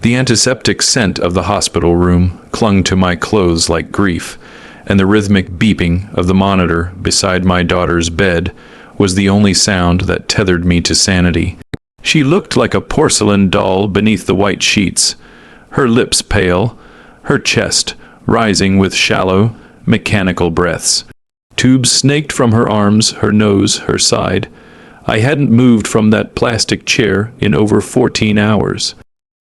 The antiseptic scent of the hospital room clung to my clothes like grief, and the rhythmic beeping of the monitor beside my daughter's bed was the only sound that tethered me to sanity. She looked like a porcelain doll beneath the white sheets, her lips pale, her chest rising with shallow, mechanical breaths. Tubes snaked from her arms, her nose, her side. I hadn't moved from that plastic chair in over 14 hours.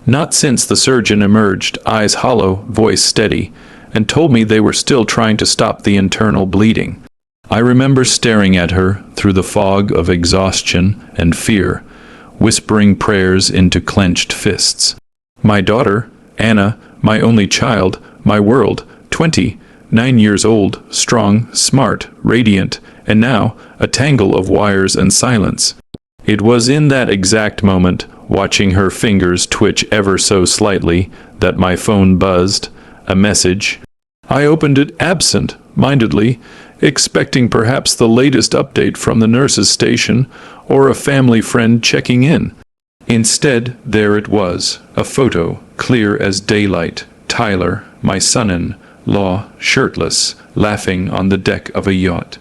Not since the surgeon emerged, eyes hollow, voice steady, and told me they were still trying to stop the internal bleeding. I remember staring at her through the fog of exhaustion and fear, whispering prayers into clenched fists. My daughter, Anna, my only child, my world, 9 years old, strong, smart, radiant, and now a tangle of wires and silence. It was in that exact moment, watching her fingers twitch ever so slightly, that my phone buzzed. A message. I opened it absent-mindedly, expecting perhaps the latest update from the nurse's station or a family friend checking in. Instead, there it was, a photo, clear as daylight. Tyler, my son-in-law, shirtless, laughing on the deck of a yacht.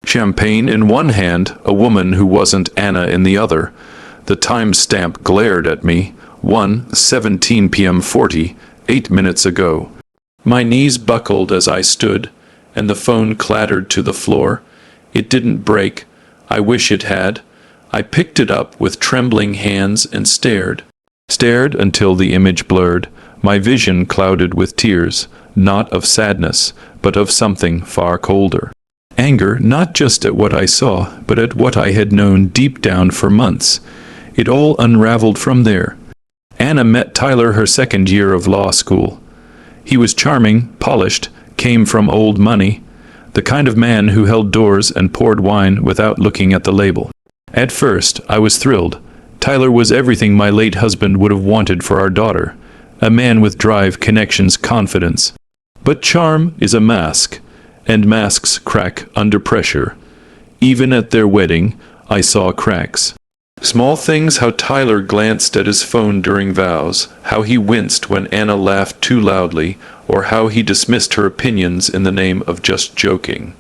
Champagne in one hand, a woman who wasn't Anna in the other. The timestamp glared at me. 1:17 p.m. 48 minutes ago. My knees buckled as I stood, and the phone clattered to the floor. It didn't break. I wish it had. I picked it up with trembling hands and stared. Stared until the image blurred, my vision clouded with tears, not of sadness, but of something far colder. Anger not just at what I saw, but at what I had known deep down for months. It all unraveled from there. Anna met Tyler her second year of law school. He was charming, polished, came from old money, the kind of man who held doors and poured wine without looking at the label. At first, I was thrilled. Tyler was everything my late husband would have wanted for our daughter. A man with drive, connections, confidence. But charm is a mask, and masks crack under pressure. Even at their wedding, I saw cracks. Small things: how Tyler glanced at his phone during vows, how he winced when Anna laughed too loudly, or how he dismissed her opinions in the name of just joking.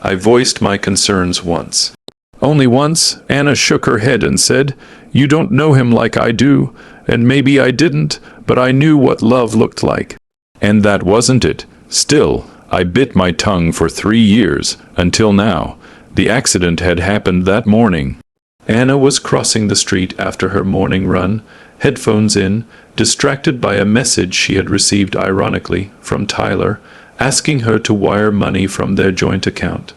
I voiced my concerns once. Only once. Anna shook her head and said, "You don't know him like I do, and maybe I didn't, but I knew what love looked like." And that wasn't it. Still, I bit my tongue for 3 years, until now. The accident had happened that morning. Anna was crossing the street after her morning run, headphones in, distracted by a message she had received ironically from Tyler, asking her to wire money from their joint account.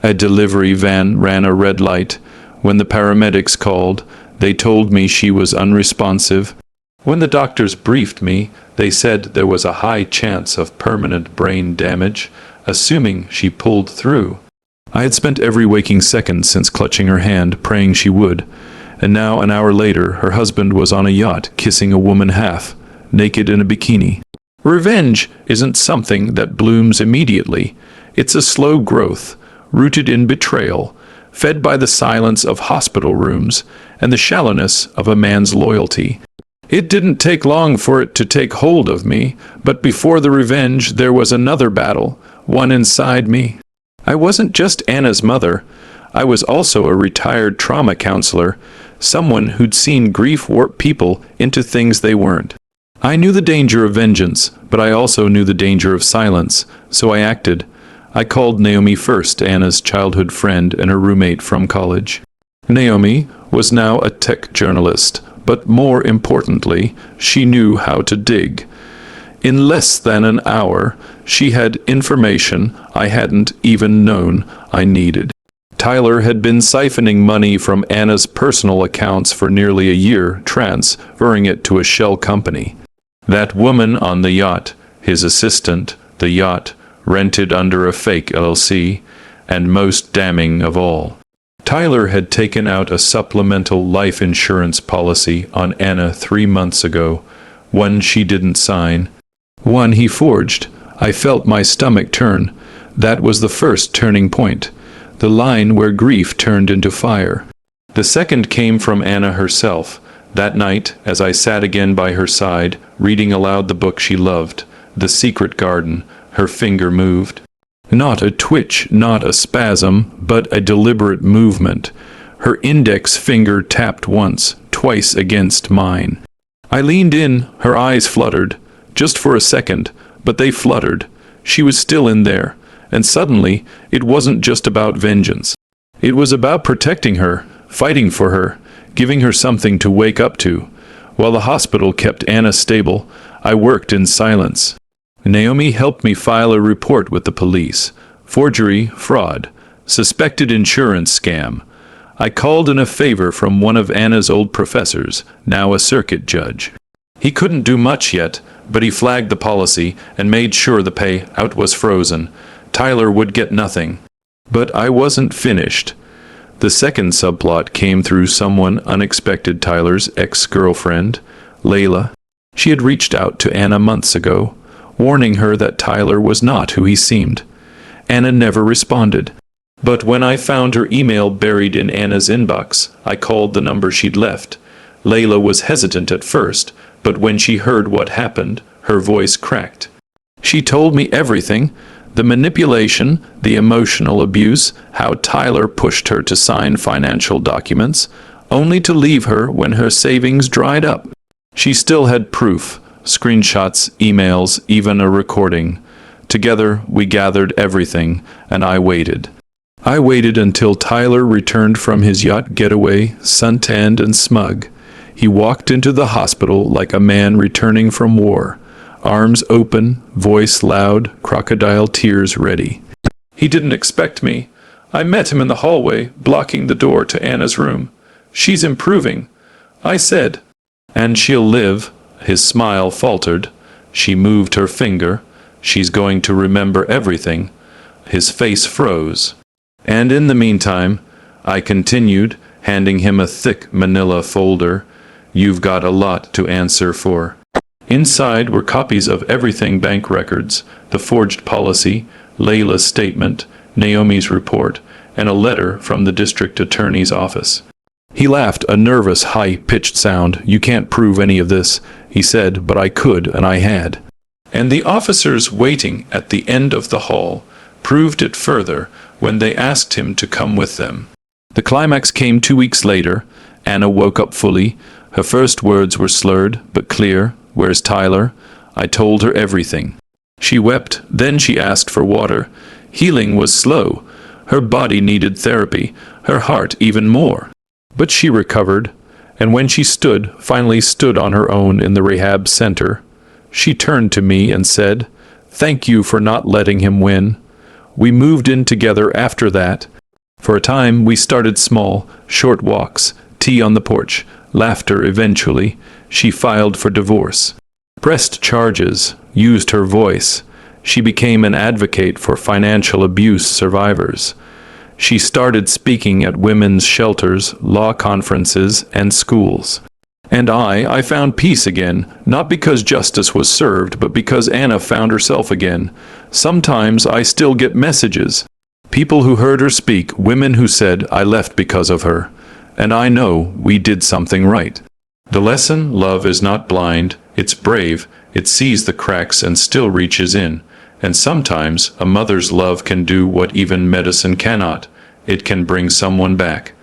A delivery van ran a red light. When the paramedics called, they told me she was unresponsive. When the doctors briefed me, they said there was a high chance of permanent brain damage, assuming she pulled through. I had spent every waking second since clutching her hand, praying she would, and now an hour later her husband was on a yacht kissing a woman half, naked in a bikini. Revenge isn't something that blooms immediately. It's a slow growth, rooted in betrayal, fed by the silence of hospital rooms and the shallowness of a man's loyalty. It didn't take long for it to take hold of me, but before the revenge there was another battle, one inside me. I wasn't just Anna's mother. I was also a retired trauma counselor, someone who'd seen grief warp people into things they weren't. I knew the danger of vengeance, but I also knew the danger of silence, so I acted. I called Naomi first, Anna's childhood friend and her roommate from college. Naomi was now a tech journalist, but more importantly, she knew how to dig. In less than an hour, she had information I hadn't even known I needed. Tyler had been siphoning money from Anna's personal accounts for nearly a year, transferring it to a shell company. That woman on the yacht, his assistant, the yacht, rented under a fake LLC, and most damning of all, Tyler had taken out a supplemental life insurance policy on Anna 3 months ago, one she didn't sign, one he forged. I felt my stomach turn. That was the first turning point, the line where grief turned into fire. The second came from Anna herself, That night, as I sat again by her side, reading aloud the book she loved, The Secret Garden, her finger moved. Not a twitch, not a spasm, but a deliberate movement. Her index finger tapped once, twice against mine. I leaned in, her eyes fluttered, just for a second, but they fluttered. She was still in there, and suddenly, it wasn't just about vengeance. It was about protecting her, fighting for her, giving her something to wake up to. While the hospital kept Anna stable, I worked in silence. Naomi helped me file a report with the police. Forgery, fraud, suspected insurance scam. I called in a favor from one of Anna's old professors, now a circuit judge. He couldn't do much yet, but he flagged the policy and made sure the payout was frozen. Tyler would get nothing. But I wasn't finished. The second subplot came through someone unexpected. Tyler's ex-girlfriend, Layla. She had reached out to Anna months ago, warning her that Tyler was not who he seemed. Anna never responded. But when I found her email buried in Anna's inbox, I called the number she'd left. Layla was hesitant at first, but when she heard what happened, her voice cracked. She told me everything. The manipulation, the emotional abuse, how Tyler pushed her to sign financial documents, only to leave her when her savings dried up. She still had proof, screenshots, emails, even a recording. Together, we gathered everything, and I waited. I waited until Tyler returned from his yacht getaway, suntanned and smug. He walked into the hospital like a man returning from war. Arms open, voice loud, crocodile tears ready. He didn't expect me. I met him in the hallway, blocking the door to Anna's room. She's improving, I said. And she'll live. His smile faltered. She moved her finger. She's going to remember everything. His face froze. And in the meantime, I continued, handing him a thick manila folder. You've got a lot to answer for. Inside were copies of everything: bank records, the forged policy, Layla's statement, Naomi's report, and a letter from the district attorney's office. He laughed, a nervous, high-pitched sound. You can't prove any of this, he said, but I could, and I had. And the officers waiting at the end of the hall proved it further when they asked him to come with them. The climax came 2 weeks later. Anna woke up fully. Her first words were slurred, but clear. Where's Tyler? I told her everything. She wept, then she asked for water. Healing was slow. Her body needed therapy, her heart even more. But she recovered, and when she finally stood on her own in the rehab center, she turned to me and said, "Thank you for not letting him win." We moved in together after that. For a time, we started small, short walks, tea on the porch, laughter eventually. She filed for divorce, pressed charges, used her voice. She became an advocate for financial abuse survivors. She started speaking at women's shelters, law conferences, and schools. And I found peace again, not because justice was served, but because Anna found herself again. Sometimes I still get messages. People who heard her speak, women who said, I left because of her. And I know we did something right. The lesson: love is not blind, it's brave, it sees the cracks and still reaches in. And sometimes a mother's love can do what even medicine cannot. It can bring someone back.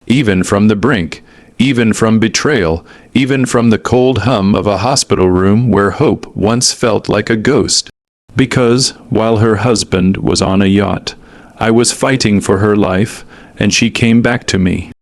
Even from the brink, even from betrayal, even from the cold hum of a hospital room where hope once felt like a ghost. Because, while her husband was on a yacht, I was fighting for her life, and she came back to me.